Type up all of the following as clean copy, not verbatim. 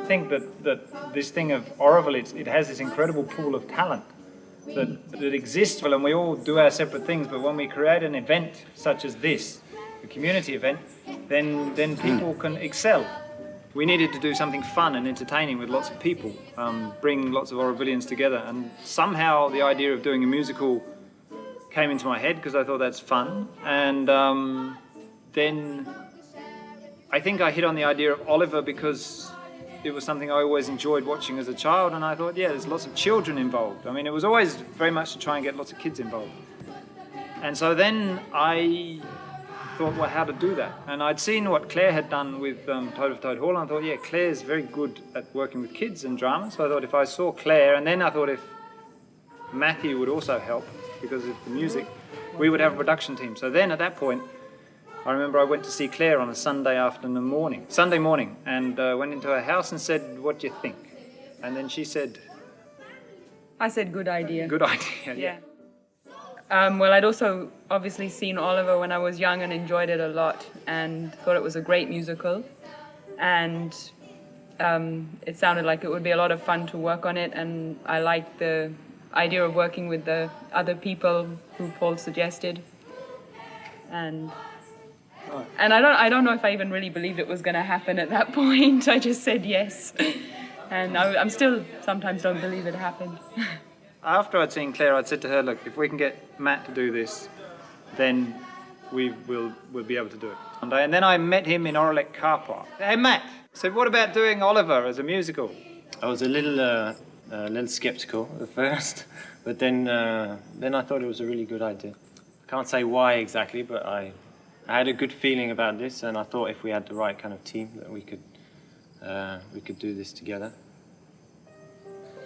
think that this thing of Oroville, it has this incredible pool of talent that exists, and we all do our separate things, but when we create an event such as this, a community event, then people can excel. We needed to do something fun and entertaining with lots of people, bring lots of Orovillians together, and somehow the idea of doing a musical came into my head because I thought that's fun, and then I think I hit on the idea of Oliver because it was something I always enjoyed watching as a child, and I thought, yeah, there's lots of children involved. I mean, it was always very much to try and get lots of kids involved. And so then I thought, well, how to do that? And I'd seen what Claire had done with Toad of Toad Hall, and I thought, yeah, Claire's very good at working with kids and drama. So I thought if I saw Claire, and then I thought if Matthew would also help because of the music, we would have a production team. So then at that point, I remember I went to see Claire on a Sunday morning, and went into her house and said, what do you think? And then she said... I said, good idea. Good idea, yeah. Well, I'd also obviously seen Oliver when I was young and enjoyed it a lot and thought it was a great musical. And it sounded like it would be a lot of fun to work on it, and I liked the idea of working with the other people who Paul suggested. And I don't know if I even really believed it was going to happen at that point. I just said yes. And I'm still sometimes don't believe it happened. After I'd seen Claire, I'd said to her, look, if we can get Matt to do this, then we'll be able to do it. And then I met him in Orelec car park. Hey, Matt, I said, what about doing Oliver as a musical? I was a little skeptical at first, but then I thought it was a really good idea. I can't say why exactly, but I had a good feeling about this, and I thought if we had the right kind of team that we could do this together.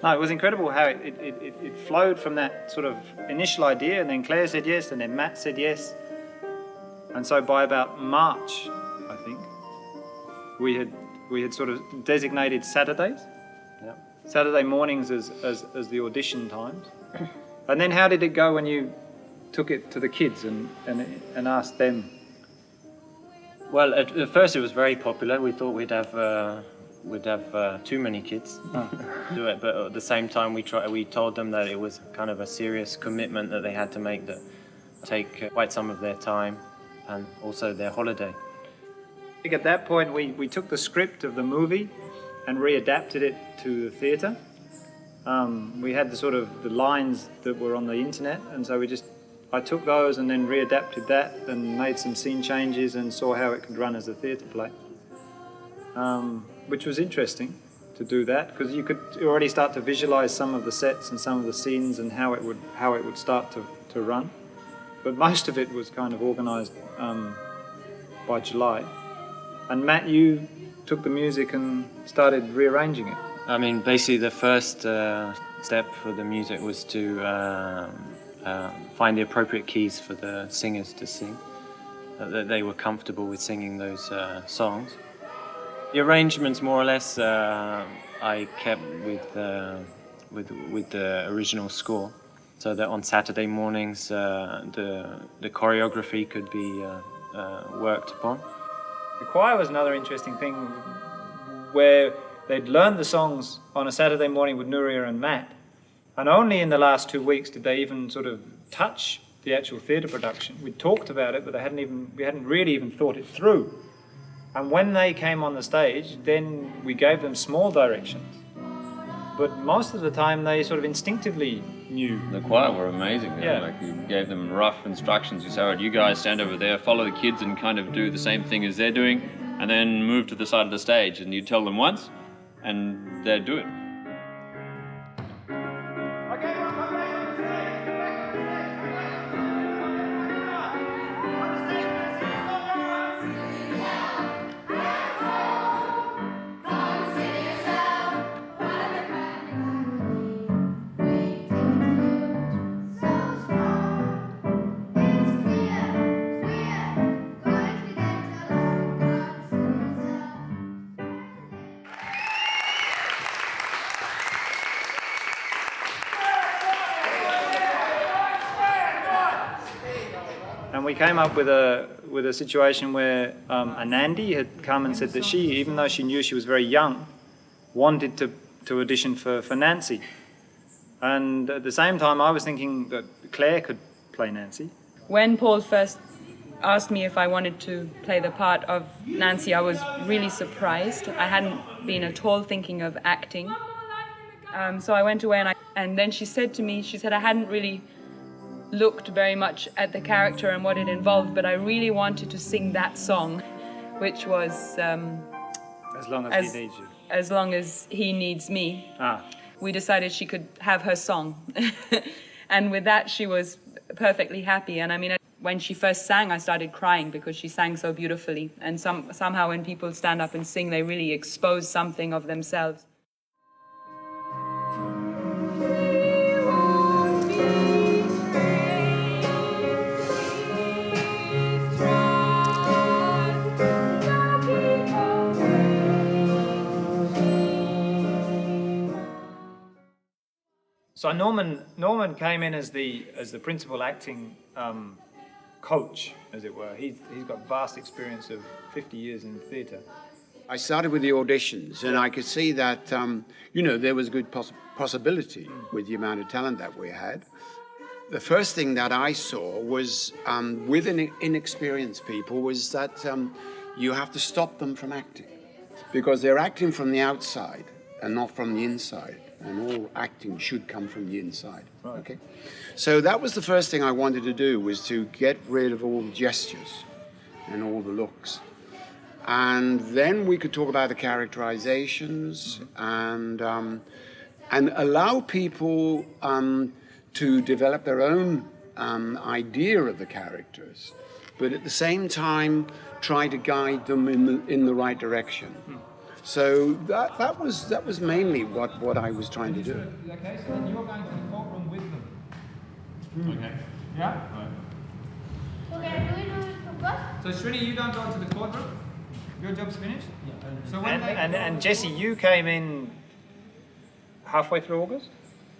No, it was incredible how it flowed from that sort of initial idea, and then Claire said yes, and then Matt said yes. And so by about March, I think, we had sort of designated Saturdays. Yeah. Saturday mornings as the audition times. And then how did it go when you took it to the kids and asked them? Well, at first it was very popular. We thought we'd have too many kids do it, but at the same time we told them that it was kind of a serious commitment that they had to make, that take quite some of their time and also their holiday. I think at that point we took the script of the movie and readapted it to the theatre. We had the lines that were on the internet, and so I took those and then readapted that and made some scene changes and saw how it could run as a theatre play. Which was interesting to do that, because you could already start to visualise some of the sets and some of the scenes and how it would start to run. But most of it was kind of organised by July. And Matt, you took the music and started rearranging it. I mean, basically the first step for the music was to find the appropriate keys for the singers to sing, that they were comfortable with singing those songs. The arrangements, more or less, I kept with the original score, so that on Saturday mornings the choreography could be worked upon. The choir was another interesting thing, where they'd learned the songs on a Saturday morning with Nuria and Matt, and only in the last 2 weeks did they even sort of touch the actual theatre production. We'd talked about it, but we hadn't really even thought it through. And when they came on the stage, then we gave them small directions. But most of the time they sort of instinctively knew. The choir were amazing. Yeah. Like, you gave them rough instructions. You said, all right, you guys stand over there, follow the kids and kind of do the same thing as they're doing, and then move to the side of the stage. And you tell them once, and they'd do it. And we came up with a situation where Anandi had come and said that she, even though she knew she was very young, wanted to audition for Nancy. And at the same time, I was thinking that Claire could play Nancy. When Paul first asked me if I wanted to play the part of Nancy, I was really surprised. I hadn't been at all thinking of acting. So I went away and then she said to me, she said I hadn't really looked very much at the character and what it involved, but I really wanted to sing that song, which was As long as he needs you. As long as he needs me. Ah. We decided she could have her song. And with that, she was perfectly happy. And I mean, when she first sang, I started crying because she sang so beautifully. And somehow when people stand up and sing, they really expose something of themselves. So Norman came in as the principal acting coach, as it were. He's got vast experience of 50 years in theatre. I started with the auditions, and I could see that there was good possibility with the amount of talent that we had. The first thing that I saw was with inexperienced people was that you have to stop them from acting, because they're acting from the outside and not from the inside. And all acting should come from the inside. Right. Okay, so that was the first thing I wanted to do, was to get rid of all the gestures and all the looks, and then we could talk about the characterizations and allow people to develop their own idea of the characters, but at the same time try to guide them in the right direction. So that was mainly what I was trying to do. Okay, so then you're going to the courtroom with them. Okay. Yeah? Right. Okay, do we do it for first? So Srini, you don't go to the courtroom? Your job's finished? Yeah. So when and Jesse, you came in halfway through August?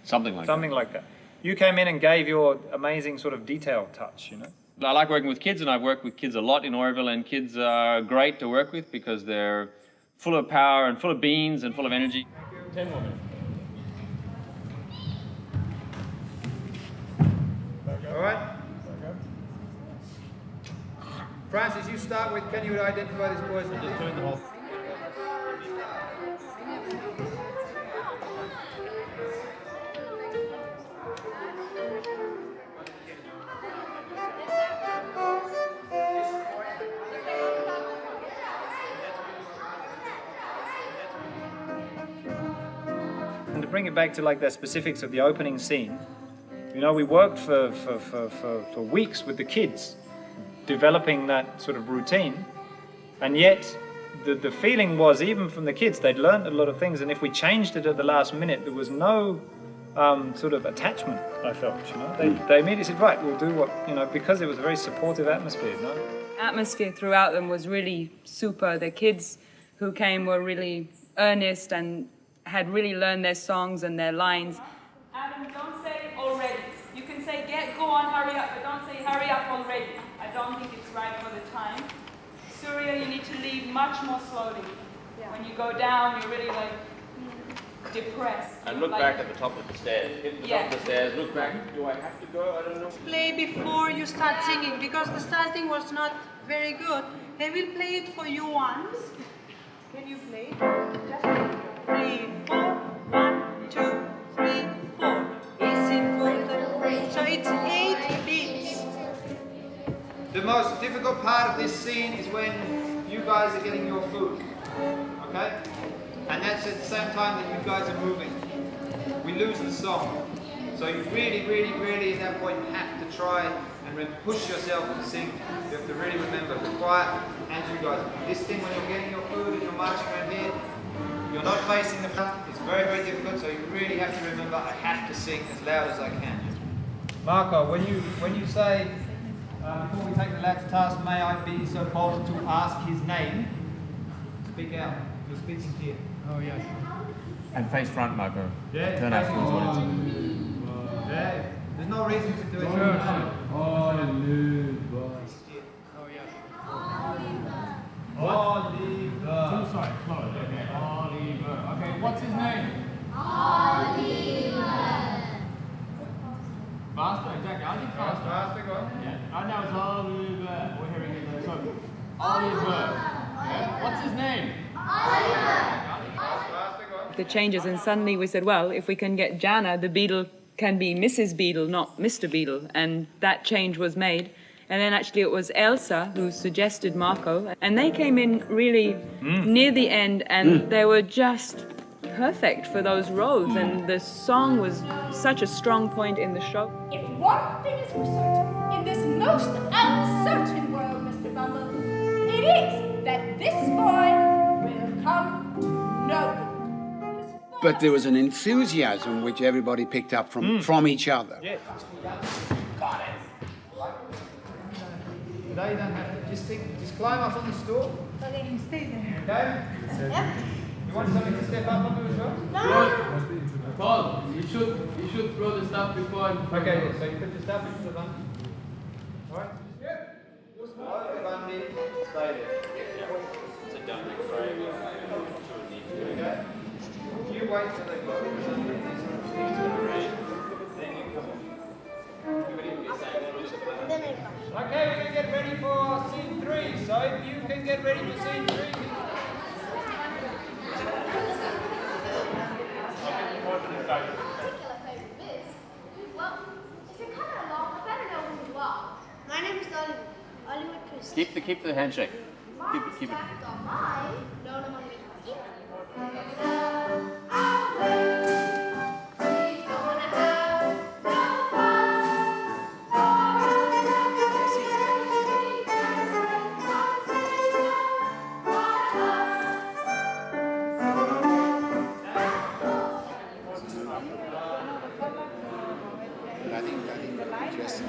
Something like that. You came in and gave your amazing sort of detail touch, you know? I like working with kids, and I've worked with kids a lot in Oroville, and kids are great to work with because they're full of power and full of beans and full of energy. 10 more minutes. All right. Francis, you start with, can you identify this boy's name? Just turn the whole... And to bring it back to like the specifics of the opening scene, you know, we worked for weeks with the kids, developing that sort of routine, and yet the feeling was, even from the kids, they'd learned a lot of things, and if we changed it at the last minute, there was no sort of attachment, I felt, you know. They immediately said, right, we'll do what, you know, because it was a very supportive atmosphere, you know. Atmosphere throughout them was really super. The kids who came were really earnest and had really learned their songs and their lines. Adam, don't say already. You can say go on, hurry up, but don't say hurry up already. I don't think it's right for the time. Surya, you need to leave much more slowly. Yeah. When you go down, you're really like depressed. And look back at the top of the stairs. Hit the top of the stairs, look back. Do I have to go? I don't know. Play before you start singing, because the starting was not very good. I will play it for you once. Can you play it? Just 3, 4, 1, 2, 3, 4. Is it so it's 8 beats. The most difficult part of this scene is when you guys are getting your food, okay? And that's at the same time that you guys are moving. We lose the song. So you really at that point have to try and push yourself to sing. You have to really remember, be quiet, and you guys. This thing when you're getting your food and you're marching around here, you're not facing the front. It's very difficult, so you really have to remember, I have to sing as loud as I can. Marco, when you say, before we take the lad to task, may I be so bold to ask his name, speak out. You're speaking here. Oh, yes. And face front, Marco. Yeah, turn out towards audience. Yeah, there's no reason to do it. Oliver. Oliver. Sorry, Oliver. Okay, What's his name? Faster, exactly. I think faster. Faster, go on. Yeah. Right now it's Oliver. We're hearing it. So, Oliver. Yeah. What's his name? The changes, and suddenly we said, well, if we can get Jana, the Beatle can be Mrs. Beatle, not Mr. Beatle, and that change was made. And then actually it was Elsa who suggested Marco, and they came in really near the end, and they were just perfect for those roles, and the song was such a strong point in the show. If one thing is for certain, in this most uncertain world, Mr. Bumble, it is that this boy will come to no good. But there was an enthusiasm which everybody picked up from each other. Yeah. No, you don't have to. Just climb up on the stool. Okay, stay there. Okay? Yep. You want something to step up onto as well? No. Paul, you should throw the stuff before. Okay, so you put your stuff into the bun. Alright? Yep. Alright, the bun here. Stay there. So don't make afraid of Okay. You wait till they go. Okay, we're going to get ready for scene 3. So if you can get ready for scene 3. My name is Oliver. Oliver Twist. Keep the handshake. Keep it. But I think Jesse's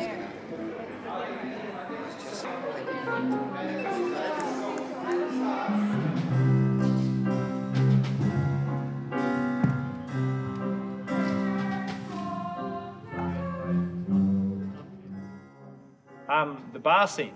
The bar scene.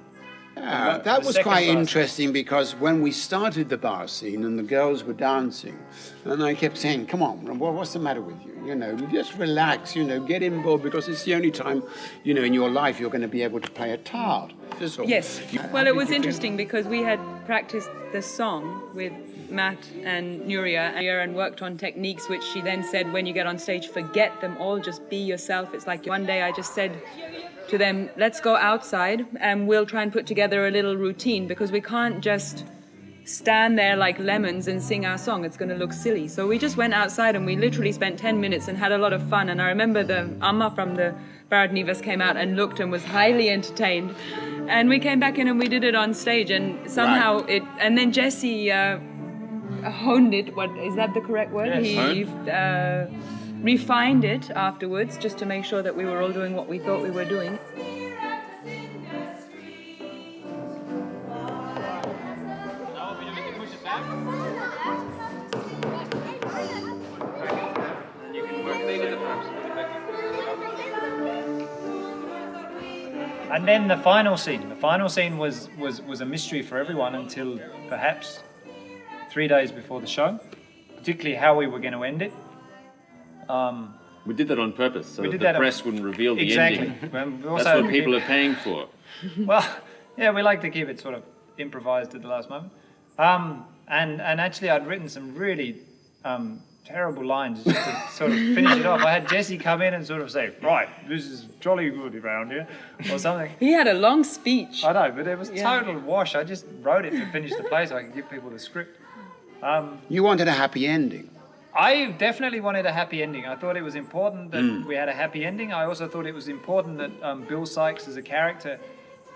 Yeah, The that was second quite bar interesting because when we started the bar scene and the girls were dancing, and I kept saying, come on, what's the matter with you? You know, just relax, you know, get involved because it's the only time, you know, in your life you're going to be able to play a part. That's all. Yes. Well, it was interesting because we had practiced the song with Matt and Nuria and worked on techniques which she then said, when you get on stage, forget them all, just be yourself. It's like one day I just said to them, let's go outside and we'll try and put together a little routine because we can't just stand there like lemons and sing our song. It's going to look silly. So we just went outside and we literally spent 10 minutes and had a lot of fun. And I remember the Amma from the Barad Nivas came out and looked and was highly entertained. And we came back in and we did it on stage and somehow it, and then Jesse honed it. What is that the correct word? Yes. He refined it afterwards just to make sure that we were all doing what we thought we were doing. And then the final scene. The final scene was a mystery for everyone until perhaps 3 days before the show, particularly how we were going to end it. We did that on purpose, so We that did the that on- press wouldn't reveal the Exactly. ending. Well, we That's also- what people are paying for. Well, yeah, we like to keep it sort of improvised at the last moment. And actually, I'd written some really terrible lines just to sort of finish it off. I had Jesse come in and sort of say, right, this is jolly good around here, or something. He had a long speech. I know, but it was Yeah. total wash. I just wrote it to finish the play so I could give people the script. You wanted a happy ending. I definitely wanted a happy ending. I thought it was important that we had a happy ending. I also thought it was important that Bill Sykes as a character,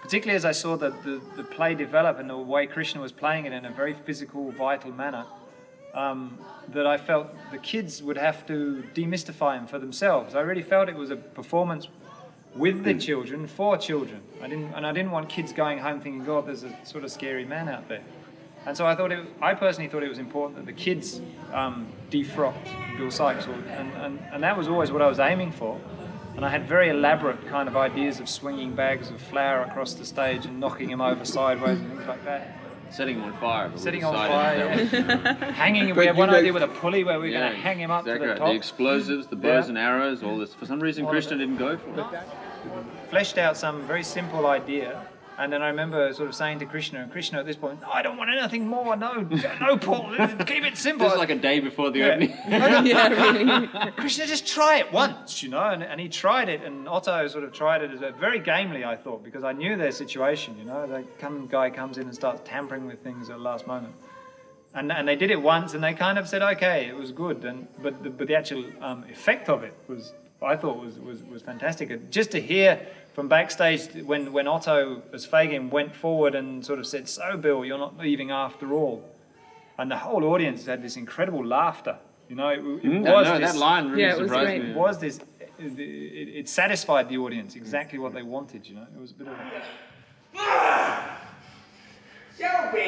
particularly as I saw the play develop and the way Krishna was playing it in a very physical, vital manner, that I felt the kids would have to demystify him for themselves. I really felt it was a performance with the children, for children. I didn't want kids going home thinking, God, there's a sort of scary man out there. And so I personally thought it was important that the kids defrocked Bill Sykes, and that was always what I was aiming for. And I had very elaborate kind of ideas of swinging bags of flour across the stage and knocking him over sideways and things like that. Setting him on fire. But we Setting on decided fire, that was, hanging him. But We had you one know- idea with a pulley where we were yeah, going to hang him up exactly to the right. top. The explosives, the bows Yeah. and arrows, all this. For some reason, All of Krishna it. didn't go for it. Fleshed out some very simple idea, and then I remember sort of saying to Krishna, and Krishna at this point, I don't want anything more, no, Paul, keep it simple. This is like a day before the Yeah. opening. Yeah, really. Krishna, just try it once, and he tried it, and Otto sort of tried it very gamely, I thought, because I knew their situation, the guy comes in and starts tampering with things at the last moment. And they did it once, and they kind of said, okay, it was good, but the actual effect of it was, I thought, was fantastic. Just to hear from backstage when Otto as Fagin went forward and sort of said, so Bill, you're not leaving after all. And the whole audience had this incredible laughter. That line really Yeah, it was surprised great. me. It was this, it satisfied the audience exactly what they wanted, It was a bit of a... So, Bill,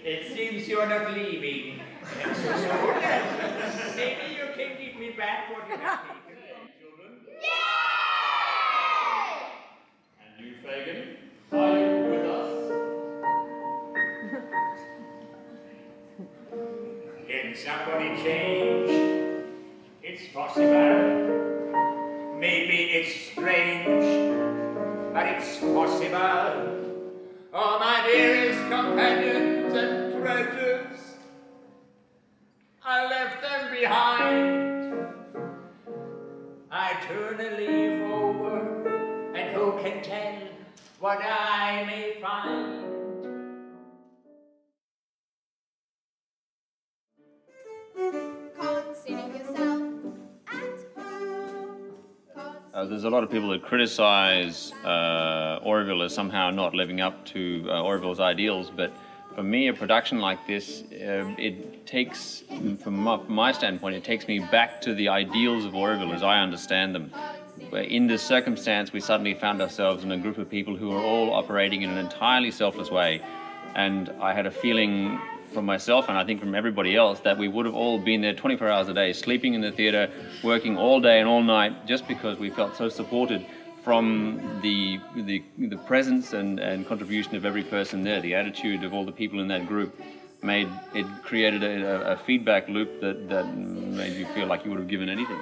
it seems you're not leaving. Maybe you can give me back what you have taken. Children? And you, Fagin, are you with us? Can somebody change? It's possible. Maybe it's strange, but it's possible. Oh, my dearest companions and treasures, I left them behind. I turn a leaf over, and who can tell what I may find? Consider yourself at home. There's a lot of people that criticize Orville as somehow not living up to Orville's ideals, but for me, a production like this, it takes, from my standpoint, it takes me back to the ideals of Orville as I understand them. In this circumstance, we suddenly found ourselves in a group of people who are all operating in an entirely selfless way, and I had a feeling from myself, and I think from everybody else, that we would have all been there 24 hours a day, sleeping in the theatre, working all day and all night, just because we felt so supported from the presence and contribution of every person there. The attitude of all the people in that group created a feedback loop that made you feel like you would have given anything.